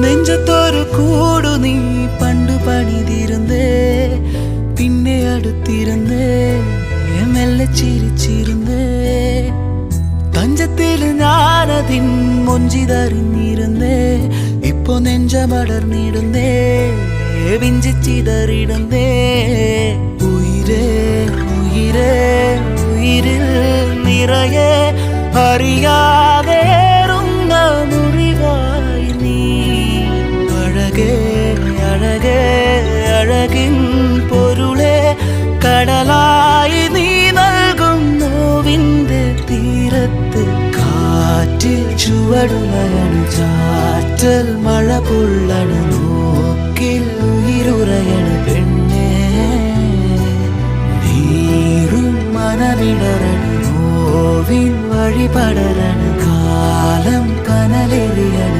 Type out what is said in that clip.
നെഞ്ചത്തൊരു കൂടു നീ പണ്ടു പണിതിരുന്നേ, പിന്നെ അടുത്തിരുന്നേ, മെല്ലെ ചിരിച്ചിരുന്നേ. തഞ്ചത്തിൽ ഞാനതിൻ മൊഞ്ചിതറിഞ്ഞിരുന്നേ, ഇപ്പൊ നെഞ്ചമടർന്നിടുന്നേ, വിഞ്ചിച്ചിതറിടുന്നേ. ഉയിരേ ഉയിരേ ഉയിരിൽ നിറയെ അറിയാതേറുന്ന മുറിവായി നീ. അഴകേ അഴകേ അഴകിൻ പൊരുളെ കടലായി നീ നൽകും നോവിന്റെ തീരത്ത്. കാറ്റിൽ ചുവടുലയണ ചാറ്റൽ മഴ പൊള്ളണ നോക്കിൽ ഉയിരുറയണ പെണ്ണേ. നീറും മനമിടറണ നോവിൻ വഴി പടരണ കാലം കനലെറിയണ